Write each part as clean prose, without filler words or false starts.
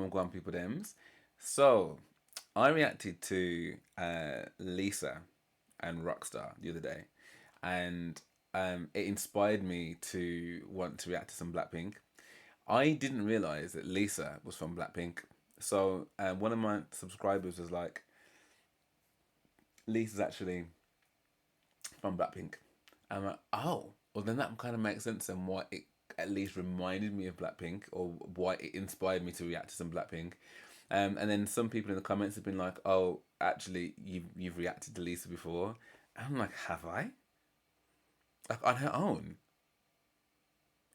Wagwan people dems. So I reacted to Lisa and Rockstar the other day, and it inspired me to want to react to some Blackpink. I didn't realize that Lisa was from Blackpink. So one of my subscribers was like, Lisa's actually from Blackpink. I'm like, oh, well then that kind of makes sense and why it at least reminded me of Blackpink, or why it inspired me to react to some Blackpink. And then some people in the comments have been like, oh, actually you've reacted to Lisa before. And I'm like, have I? Like on her own?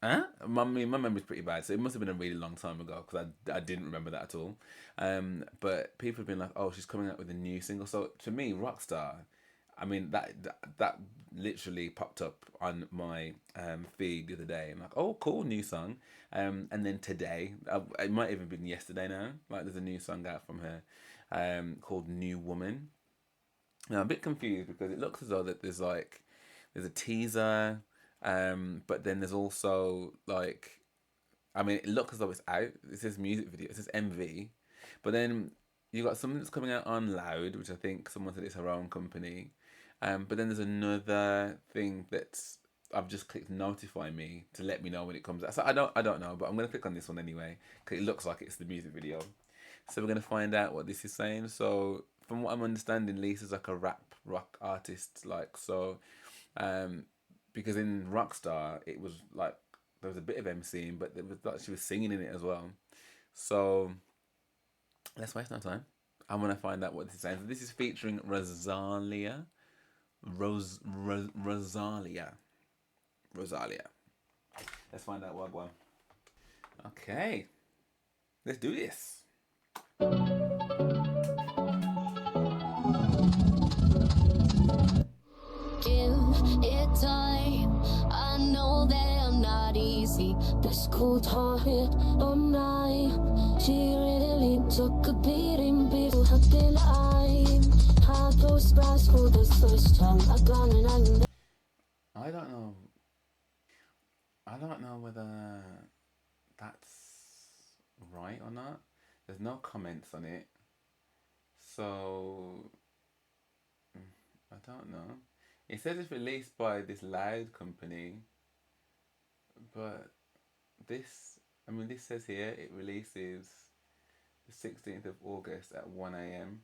Huh? My memory's pretty bad, so it must have been a really long time ago because I didn't remember that at all. But people have been like, oh, she's coming out with a new single. So to me, Rockstar, I mean, that literally popped up on my feed the other day. I'm like, oh, cool, new song. And then today, it might even been yesterday now, like there's a new song out from her called New Woman. Now, I'm a bit confused because it looks as though that there's a teaser, but then there's also like, I mean, it looks as though it's out. It says music video, it says MV, but then you got something that's coming out on Loud, which I think someone said it's her own company. But then there's another thing that's, I've just clicked notify me to let me know when it comes out. So I don't know, but I'm gonna click on this one anyway because it looks like it's the music video. So we're gonna find out what this is saying. So from what I'm understanding, Lisa's like a rock artist, like so. Because in Rockstar, it was like there was a bit of MCing, but there was like she was singing in it as well. So let's waste no time. I'm gonna find out what this is saying. So this is featuring Rosalia. Rosalia. Let's find out what one. Okay, let's do this. Give it time. I know that I'm not easy. This cold hearted all night. She really took a beating before her till I'm had those brass for the first time. I don't know whether that's right or not. There's no comments on it, so I don't know. It says it's released by this Loud company, but this says here it releases the 16th of August at 1 a.m.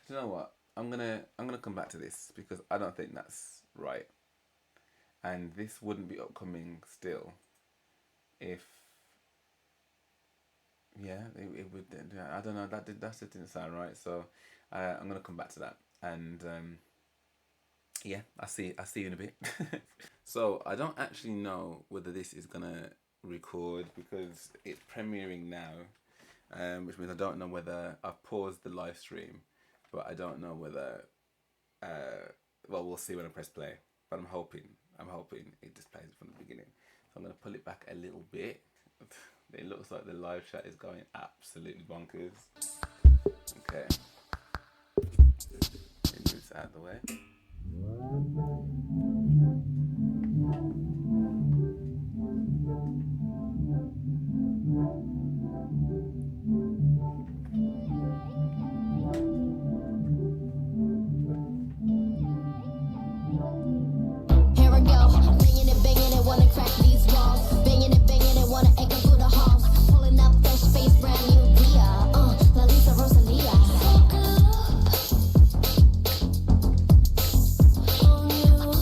So you know what? I'm gonna come back to this because I don't think that's right, and this wouldn't be upcoming still if it would. I don't know, that just didn't sound right. So I'm gonna come back to that, and yeah, I'll see you in a bit. So I don't actually know whether this is gonna record because it's premiering now, which means I don't know whether I've paused the live stream, but I don't know whether well, we'll see when I press play, but I'm hoping it just plays it from the beginning. So I'm gonna pull it back a little bit. It looks like the live chat is going absolutely bonkers. Okay, move this out of the way. Here I go, banging it, wanna crack these walls. Banging it, wanna echo through the halls. Pulling up fresh face, brand new Dia. La Lisa Rosalia. On you.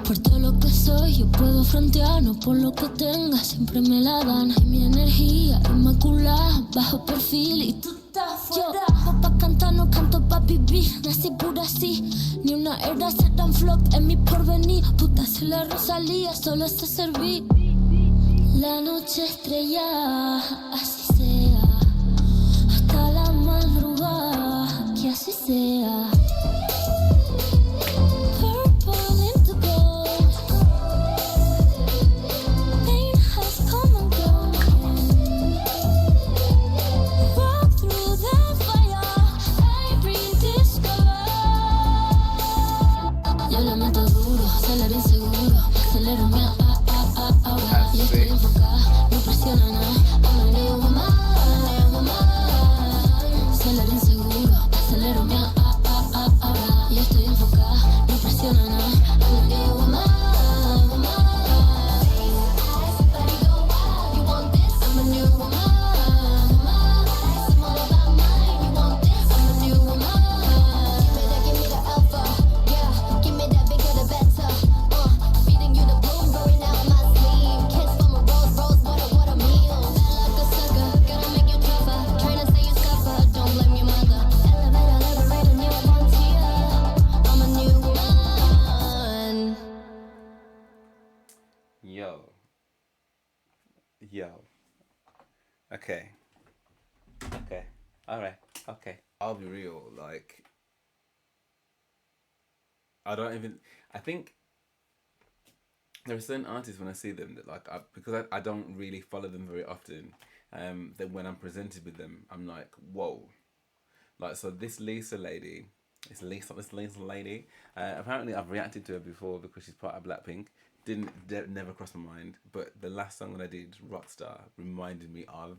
Por todo lo que soy, yo puedo frontear, no por lo que tenga, siempre me la dan. Y mi energía inmaculada, bajo perfil y tú estás fuera. Yo, pa' cantar, no canto pa' vivir, nací pura así. Ni una era se dan flop en mi porvenir. Puta, soy la Rosalía, solo sé servir. La noche estrellada, así sea. Hasta la madrugada, que así sea. Purple into gold. Pain has come and gone. Walk through the fire, I rediscover. Yo la meto duro, acelero inseguro. Acelero mi ahora. Yo estoy enfocada, no presiona nada. I'm a new woman. Acelero inseguro, acelero mi ahora. Yo estoy enfocada, no presiona nada. I'm a new woman. Everybody go wild, you want this? I'm a new woman. I'm all about mine, you want this? I'm a new woman. Give me the alpha, yeah. Give me that bigger the better. Feeding you the blueberry now in my sleeve. Kiss from a rose, what a meal. Bad like a sucker, gotta make you tougher. Trying to say you suffer, don't blame your mother. Elevate a new frontier. I'm a new woman. Yo. Yo. Okay. Okay. Alright. Okay. I'll be real. Like, I don't even. I think there are certain artists when I see them that like because I don't really follow them very often. That when I'm presented with them, I'm like, whoa. Like, so this Lisa lady, this Lisa lady. Apparently, I've reacted to her before because she's part of BLACKPINK. Never crossed my mind. But the last song that I did, Rockstar, reminded me of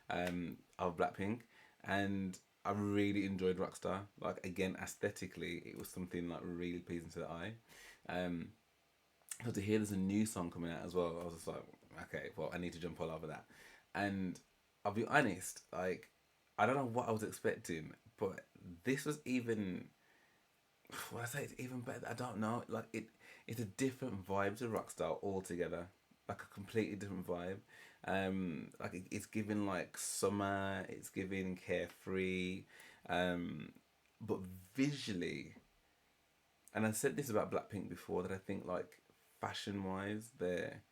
BLACKPINK, and I really enjoyed Rockstar. Like, again, aesthetically, it was something like really pleasing to the eye. So to hear there's a new song coming out as well, I was just like, okay, well, I need to jump all over that. And I'll be honest, like, I don't know what I was expecting, but this was even. Well, I say it's even better. I don't know. Like it's a different vibe to Rockstar altogether. Like a completely different vibe. Like it's giving like summer. It's giving carefree. But visually, and I said this about Blackpink before that I think like fashion wise they're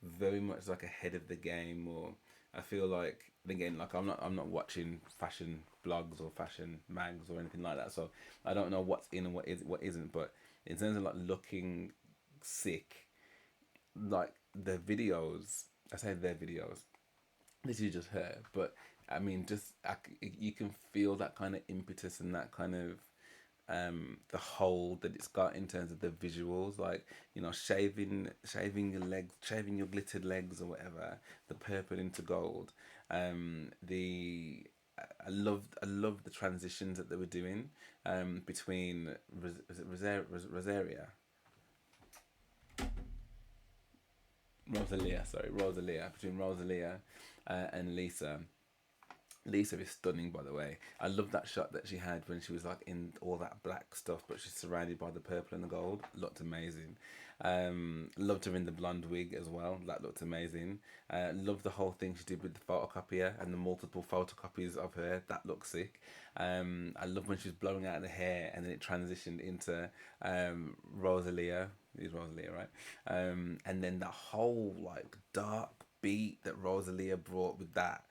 very much like ahead of the game. Or I feel like again like I'm not watching fashion blogs or fashion mags or anything like that, so I don't know what's in and what isn't. But in terms of like looking sick, like their videos, I say their videos, this is just her, but I mean just you can feel that kind of impetus and that kind of the hold that it's got in terms of the visuals, like shaving your legs, shaving your glittered legs or whatever, the purple into gold. The I love the transitions that they were doing between Rosaria, Rosalia, between Rosalia and Lisa. Lisa is stunning, by the way. I love that shot that she had when she was like in all that black stuff, but she's surrounded by the purple and the gold. Looked amazing. Loved her in the blonde wig as well. That looked amazing. Loved the whole thing she did with the photocopier and the multiple photocopies of her. That looked sick. I love when she was blowing out the hair and then it transitioned into Rosalia. Is Rosalia, right? And then the whole like dark beat that Rosalia brought with that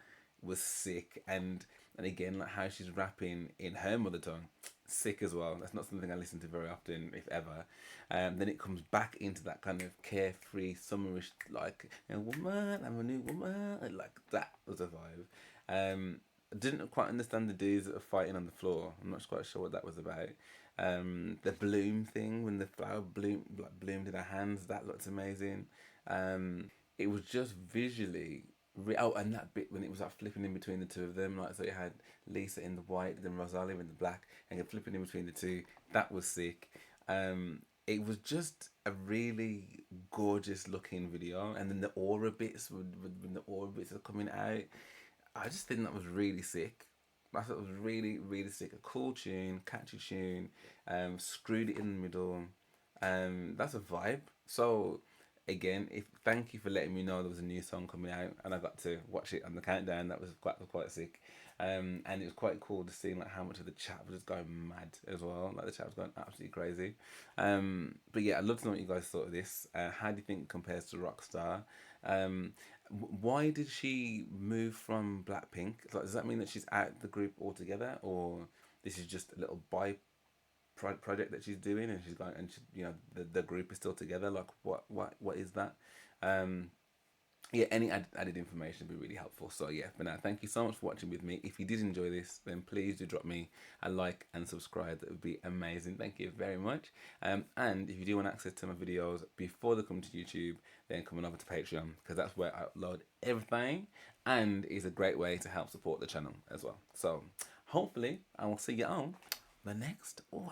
was sick. And again like how she's rapping in her mother tongue, sick as well. That's not something I listen to very often, if ever. Then it comes back into that kind of carefree summerish like woman, I'm a new woman, like that was a vibe. I didn't quite understand the dudes that were fighting on the floor. I'm not quite sure what that was about. The bloom thing when the flower bloomed in her hands, that looked amazing. It was just visually oh, and that bit when it was like flipping in between the two of them, like so you had Lisa in the white, then Rosalia in the black, and you're flipping in between the two. That was sick. It was just a really gorgeous looking video, and then the aura bits when the aura bits are coming out, I just think that was really sick. I thought it was really really sick. A cool tune, catchy tune. Screwed it in the middle. That's a vibe. So again, if thank you for letting me know there was a new song coming out, and I got to watch it on the countdown. That was quite sick. And it was quite cool to see like how much of the chat was just going mad as well. Like the chat was going absolutely crazy. But yeah, I'd love to know what you guys thought of this. How do you think it compares to Rockstar? Um, why did she move from Blackpink? Like, does that mean that she's out the group altogether, or this is just a little project that she's doing, and she's going, and she, the group is still together? Like, what is that? Um, yeah, any added information would be really helpful. So yeah, but now thank you so much for watching with me. If you did enjoy this, then please do drop me a like and subscribe. That would be amazing. Thank you very much. And if you do want access to my videos before they come to YouTube, then come on over to Patreon, because that's where I upload everything, and it's a great way to help support the channel as well. So hopefully I will see you on the next one.